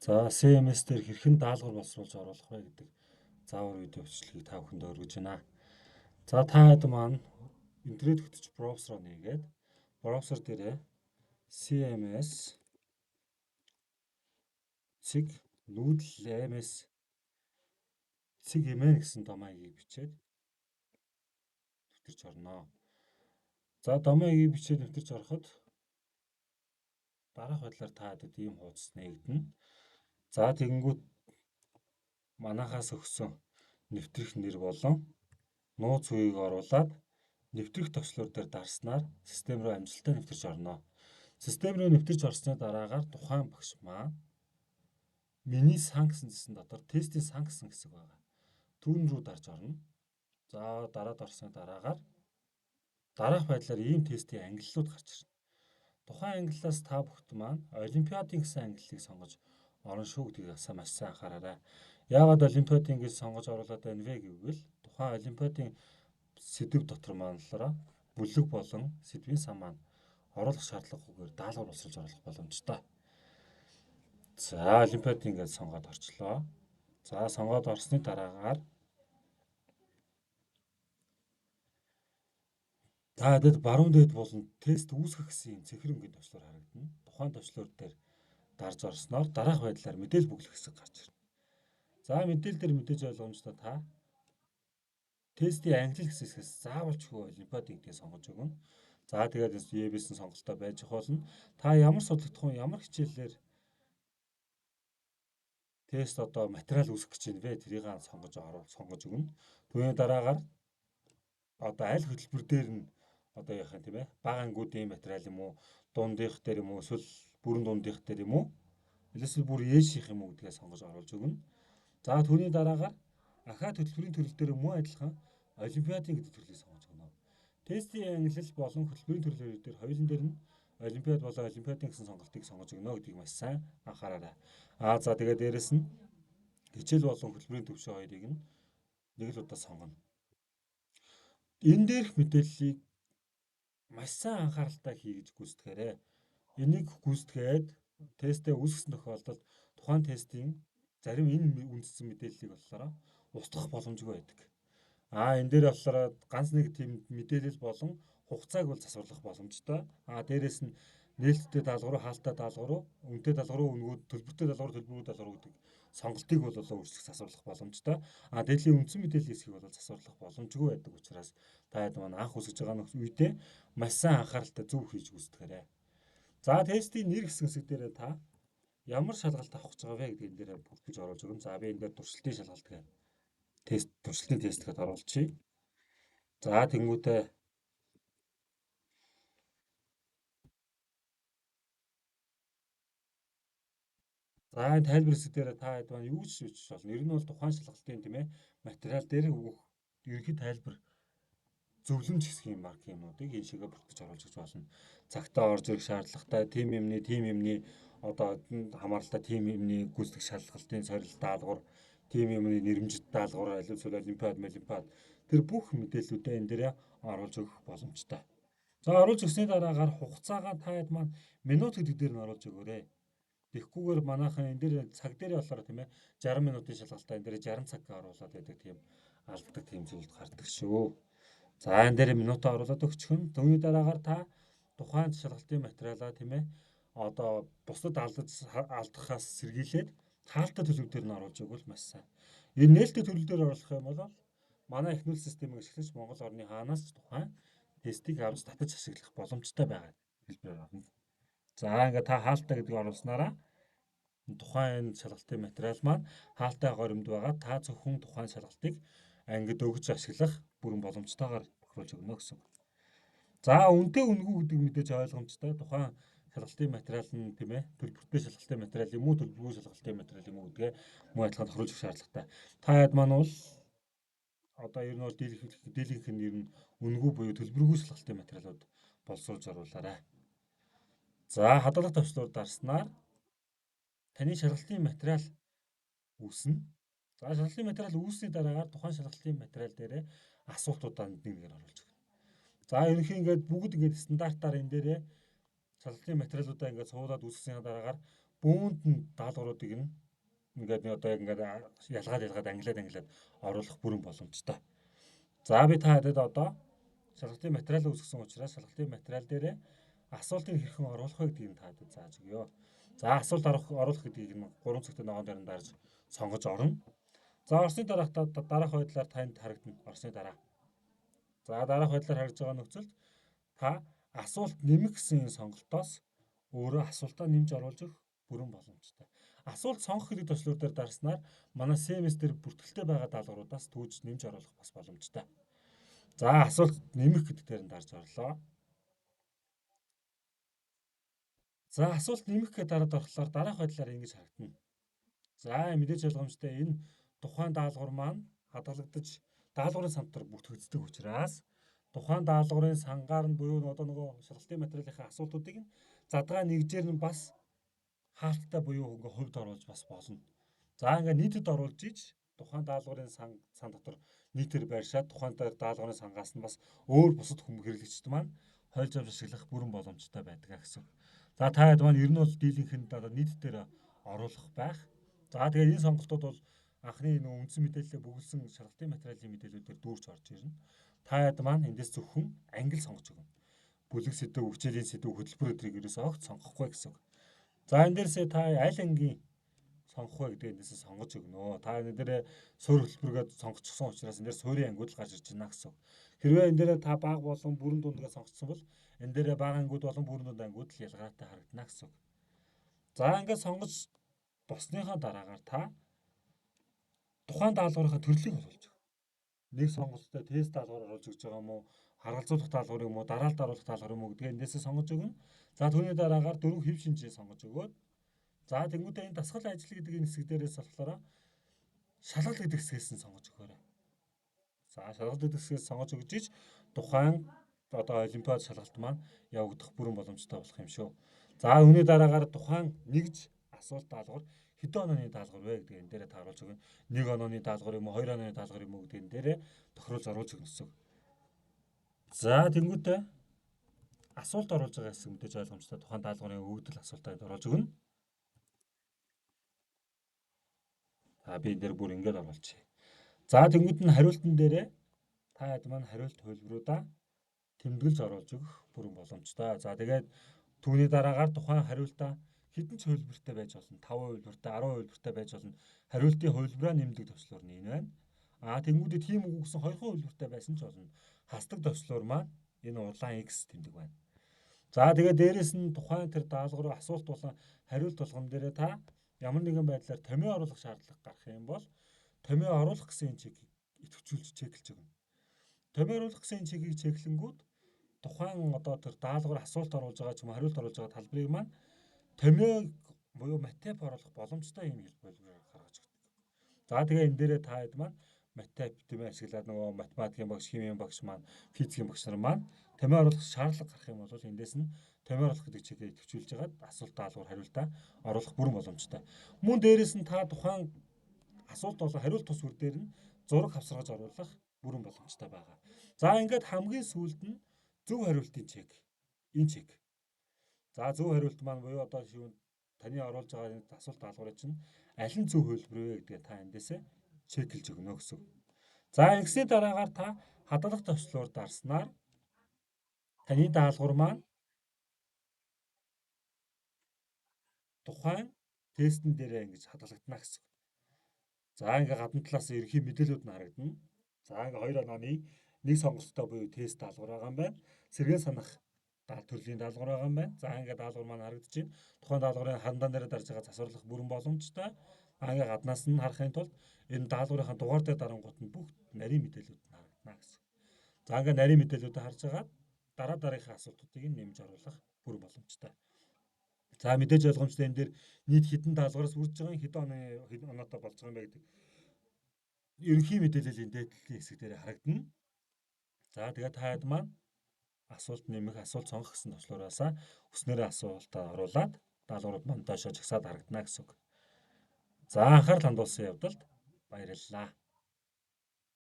За CMS дээр хэрхэн даалгавар боловсруулж оруулах вэ гэдэг заавар видео бичлэгийг та бүхэнд өргөж байна. За та хэд маань интернет хөтөч браузер нээгээд браузер дээрээ CMS цэг нүүдэл цэг эмэн гэсэн домойгийг бичээд нэвтэрч орно. За домойгийг бичээд нэвтэрч ороход дараах байдлаар та хэдэд ийм хуудас нээгдэнэ. За тэгэнгүүт манахаас өгсөн нэвтрэх нэр болон нууц үеийг оруулаад нэвтрэх төвчлөр дээр дарснаар систем рүү амжилттай нэвтэрч орно. Систем рүү нэвтэрч орсны дараагаар тухайн багш маань миний сан гэсэн зэсэн дотор тестийн сан гэсэн хэсэг байгаа. Түүн рүү дарж орно. За дараад орсны дараагаар дараах байдлаар ийм тестийн ангиллууд гарч ирнэ. Тухайн ангиллаас та бүхэн маань олимпиадын гэсэн ангиллыг сонгож орно шүү гэдгийг маш сайн анхаараарай. Яагаад олимпиадын гэж сонгож оруулаад байна вэ гэвэл тухайн олимпиадын сэдв дотор манлаараа бүлэг болон сэдвийн сан маань оруулах шаардлагагүйгээр даалгавар боловсруулж оруулах боломжтой. За олимпиадын гэж сонгоод орчлоо. За сонгоод орсны дараагаар та хэдэд баруун дээд болон тест үүсгэх гэсэн цифрэнгийн төвчлөр харагдана. Тухайн төвчлөр дээр дарж орсноор дараах байдлаар мэдээлэл бүглэх хэсэг гарч ирнэ. За мэдээлэл дээр мэдээж ойлгомжтой та тестийн англи хэсгээс заавалчгүй олимпиад гэдгийг сонгож өгнө. За тэгээд EBS-ийн сонголтоо байж болно. Та ямар судлагдах вэ? Ямар хичээлээр тест материал үүсгэх гэж байна вэ? Тэрийг сонгож өгнө. Түүний дараагаар аль хөтөлбөр дээр нь яах юм тийм ээ? Бага ангиудын материал юм уу? Дундийнх дээр юм уу? Эсвэл бүрэн дундийнх дээр юм уу? Эсвэл бүр ээшийнх юм уу гэдгээ сонгож оруулж өгнө. За түүний дараагаар ахаад хөтөлбөрийн төрөл дээр мөн адилхан олимпиадын гэдэг төрлийг сонгож өгнө. Тестийн ангилал болон хөтөлбөрийн төрлөөр дээр хоёулын дээр нь олимпиад болон олимпиадын гэсэн сонголтыг сонгож өгнө гэдгийг маш сайн анхаараарай. За тэгээд дээрэс нь хичээл болон хөтөлбөрийн төвшин хоёрыг нь нэг л удаа сонгоно. Энэ дээрх мэдээллийг маш сайн анхааралтай хий гэж гүйцэтгээрэй. Энийг гүйцэтгээд тестээ үүсгэсэн тохиолдолд тухайн тестийн зарим энэ үндэссэн мэдээллийг болохоор устгах боломжгүй байдаг. Энэ дээр болохоор ганц нэг тийм мэдээлэл болон хугацааг бол засварлах боломжтой. Дээрэс нь нээлттэй даалгавар, хаалттай даалгавар, үнэтэй даалгавар, өнгөө төлбөртэй даалгавар, төлбөргүй даалгавар гэдэг сонголтыг бол өөрчлөх засварлах боломжтой. Дээдлийн үндсэн мэдээллийн хэсгийг бол засварлах боломжгүй байдаг учраас та хэд маань анх үсгэж байгаа үедээ маш сайн анхааралтай зөв хийж гүйцэтгээрэй. За тестийн нэр гэсэн хэсэг дээр та ямар шалгалт авах гэж байгаа вэ гэдгийг энэ дээр бүртгэж оруулж өгнө. За би энэ дээр туршилтын шалгалт гэх туршилтын тест гэдээ оруулчихъя. За тэнгуүтээ за энэ тайлбар хэсэг дээр та хэд маань юу гэж шийдэж болно? Ер нь бол тухайн шалгалтын тийм ээ материал дээр өгөх ерөнхий тайлбар зөвлөмж хэсгийн маркингуудыг энэ шигээ бүртгэж оруулж өгч болно. Цагтаа орж ирэх шаардлагатай, тим юмны хамааралтай тим юмны гүйцэтгэх шалгалтын сорилт даалгавар, тим юмны нэрмжит даалгавар, эсвэл олимпиад тэр бүх мэдээллүүдээ энэ дээр оруулж өгөх боломжтой. За оруулж өгсөний дараагаар хугацаагаа та хэд маань минут гэдэг дээр нь оруулж өгөөрэй. Тэгэхгүйгээр манайхан энэ дээр цаг дээр болохоор тийм ээ 60 минутын шалгалтаа энэ дээр 60 цаг оруулаад байдаг тийм алддаг тийм зүйлд гардаг шүү. За энэ дээр минутаа оруулаад өгчихөн. Түүний дараагаар та тухайн шалгалтын материалаа тийм ээ бусдад алдахаас сэргийлээд хаалттай төлөв дээр нь оруулж өгвөл маш сайн. Энэ нээлттэй төлөв дээр оруулах юм бол манай эхнүүл системийг ашиглаж Монгол орны хаанаас ч тухайн тестийг авч татаж ашиглах боломжтой байгаа хэлбэрээр орно. За ингээд та хаалттай гэдгийг оруулснараа тухайн шалгалтын материал маань хаалттай горимд байгаа. Та зөвхөн тухайн шалгалтыг ангид өгж ашиглах бүрэн боломжтойгоор тохируулж өгнө гэсэн. За үнэтэй үнэгүй гэдэг мэдээж ойлгомжтой. Тухайн шалгалтын материал нь тийм ээ төлбөртэй шалгалтын материал юм уу, төлбөргүй шалгалтын материал юм уу гэдгээ мөн адилхан тохируулж өгөх шаардлагатай. Та хэд маань бол ер нь бол дийлэнх нь ер нь үнэгүй буюу төлбөргүй шалгалтын материалууд боловсруулж оруулаарай. За хадгалах төвчлөөр дарснаар таны шалгалтын материал үүснэ. За шалгалтын материал үүссний дараагаар тухайн шалгалтын материал дээрээ асуултуудаа нэгээр оруулж өгнө. За ерөнхий бүгд стандартаар энэ дээрээ шалгалтын материалуудаа суулгаад үүсгэсний дараагаар бүүнд нь даалгавруудыг нь ингээд одоо яг ингээд ялгаад ангилаад оруулах бүрэн боломжтой. За би та хэдэд одоо шалгалтын материал үүсгэсэн учраас шалгалтын материал дээрээ асуултыг хэрхэн оруулах вэ гэдгийг та хэдэд зааж өгье. За асуулт оруулах гэдгийг нь 3 цагт ногоон дээр дарж сонгож орно. За орсны дараах байдлаар танд харагдана. Орсны дараа. За дараах байдлаар харагдж байгаа нөхцөлд та асуулт нэмэх гэсэн энэ сонголтоос өөрөө асуултаа нэмж оруулж өгөх бүрэн боломжтой. Асуулт сонгох гэдэг төслөөр дээр дарснаар манай семестр бүртгэлтэй байгаа даалгавруудаас түүж нэмж оруулах бас боломжтой. За асуулт нэмэх гэдэг дээр нь дарж орлоо. За асуулт нэмэх гэдэг дараад орохлоор дараах байдлаар ингэж харагдана. За мэдээж ойлгомжтой энэ тухайн даалгавар маань хадгалагдаж даалгаврын сантар бүртгэгддэг учраас тухайн даалгаврын сангаар нь буюу одоо нөгөө шалгалтын материалынхаа асуултуудыг нь задгаа нэгжээр нь бас хаалттай буюу ингээ хувьд оруулж бас болно. За ингээ нийтэд оруулж иж тухайн даалгаврын сан дотор нийтээр байршаад тухайн даалгаврын сангаас нь бас өөр бусад хэрэглэгчд маань хойлж авч ашиглах бүрэн боломжтой байдаг гэсэн. За та хэд маань ер нь бол дийлэнхэнд одоо нийтдээр оруулах байх. За тэгээд энэ сонголтууд бол анхны нөгөө үндсэн мэдээлэлээ бүгэлсэн шалгалтын материалын мэдээллүүдээр дүүрч орж ирнэ. Та хэд маань эндээс зөвхөн англи сонгож өгнө. Бүлэг сэдв, хичээлийн сэдв, хөтөлбөр өдрийг ерөөсөө огт сонгохгүй гэсэн. За энэ дээрсээ та аль ангийн сонгох вэ гэдэг эндээс сонгож өгнө. Та энэ дээр суурь хөтөлбөргээд сонгочихсон учраас энэ дээр суурийн ангиуд л гарч ирж байна гэсэн. Хэрвээ энэ дээр та бага болон бүрэн дундгаа сонгоцсон бол энэ дээр бага ангиуд болон бүрэн дунд ангиуд л ялгаатай харагдана гэсэн. За ингээд сонгож босныхаа дараагаар та тухайн даалгаврынхаа төрлийг олж өг. Нэг сонголттой тест даалгавар оруулж өгч байгаа юм уу? Харгалзуулах даалгавар юм уу? Дараалал даруулах даалгавар юм уу гэдгээ эндээсээ сонгож өгнө. За түүний дараагаар 4 хэв шинжээ сонгож өгөөд за тэнгуүдээ энэ дасгал ажил гэдэг энэ хэсэг дээрээс болохоор шалгалт гэдэг хэсгээс нь сонгож өгөөрэй. За шалгалт гэдэг хэсгээс сонгож өгж иж тухайн одоо олимпиад шалгалт маань явагдах бүрэн боломжтой болох юм шүү. За үүний дараагаар тухайн нэгж асуулт даалгавар хэдэн онооны даалгавар вэ гэдэг энэ дээрээ тааруулж өгнө. 1 онооны даалгавар юм уу, 2 онооны даалгавар юм уу гэдэг энэ дээрээ тохируулж оруулж өгнө гэсэн. За тэнгуүдээ асуулт оруулж байгаа хэсэг мэдээж ойлгомжтой тухайн даалгаврын өгөгдөл асуултад оруулж өгнө. Би энэ дээр бүр ингэж оруулчих. За тэнгуүд нь хариултан дээрээ та хэд маань хариулт хувилбаруудаа тэмдэглэж оруулж өгөх бүрэн боломжтой. За тэгээд түүний дараагаар тухайн хариултаа хэдэн ч хувилбартай байж болно. 5 хувилбартай, 10 хувилбартай байж болно. Хариултын хувилбараа нэмдэг төслөөр нь энэ байна. Тэнгуүдэд тийм үгүй гэсэн 2 хувилбартай байсан ч болно. Хасдаг төслөөр маань энэ урлаан X тэмдэг байна. За тэгээд дээрэс нь тухайн тэр даалгаврын асуулт болон хариулт болгон дээрээ та ямар нэгэн байдлаар томьёо оруулах шаардлага гарах юм бол томьёо оруулах гэсэн энэ чигийг идэвхжүүлж чеклэж өгнө. Томьёо оруулах гэсэн энэ чигийг чеклэнгүүд тухайн одоо тэр даалгавар асуулт оруулж байгаа ч юм уу хариулт оруулж байгаа талбарыг маань томьёо буюу математик оруулах боломжтой юм хэлбэрээр гаргаж өгдөг. За тэгээ энэ дээрээ та хэд маань математик тийм ашиглаад нөгөө математикийн багш, химийн багш маань, физикийн багш нар маань томьёо оруулах шаардлага гарах юм бол эндээс нь томьёо оруулах гэдэг чигээ идэвхжүүлж хагаад асуулт даалгавар хариултаа оруулах бүрэн боломжтой. Мөн дээрээс нь та тухайн асуулт болон хариулт тус бүр дээр нь зураг хавсаргаж оруулах бүрэн боломжтой байгаа. За ингээд хамгийн сүүлд нь зөв хариултын чек. Энэ чек. За зөв хариулт маань буюу одоо шивэн таны оруулж байгаа энэ асуулт даалгаврыг чинь аль нь зөв хувилбар вэ гэдгээ та эндээсээ чеклж өгнө гэсэн. За ингэсний дараагаар та хадгалах төслөөр дарснаар таны даалгавар маань тухайн тестэн дээрээ ингэж хадгалагдана гэсэн. За ингээ гадна талаас ерөнхий мэдээлүүд нь харагдана. За ингээ 2 онооны нэг сонголттой буюу тест даалгавар байгаа юм байна. Сэргээн санах төрлийн даалгавар байгаа юм байна. За ингээ даалгавар маань харагдаж байна. Тухайн даалгаврын хандан дээр дарж байгаа засварлах бүрэн боломжтой. Ингээ гаднаас нь харахын тулд энэ даалгаврынхаа дугаар дээр дарангуут нь бүх нарийн мэдээлүүд нь харагдана гэсэн. За ингээ нарийн мэдээлүүдийг харж байгаа дараагийнхаа асуултуудыг нэмж оруулах бүрэн боломжтой. За мэдээж ойлгомжтой энэ дээр нийт хэдэн даалгавраас үржиж байгаа хэдэн оноотой болж байгаа юм бэ гэдэг ерөнхий мэдээллийн дээдлийн хэсэг дээр харагдана. За тэгээд та хэд маань асуулт нэмэх, асуулт сонгох гэсэн төслөөраасаа хүснээрээ асуултаа оруулаад даалгаврууд маань доошоо жагсаад харагдана гэсэн үг. За анхаарал хандуулсан явдалд баярлалаа.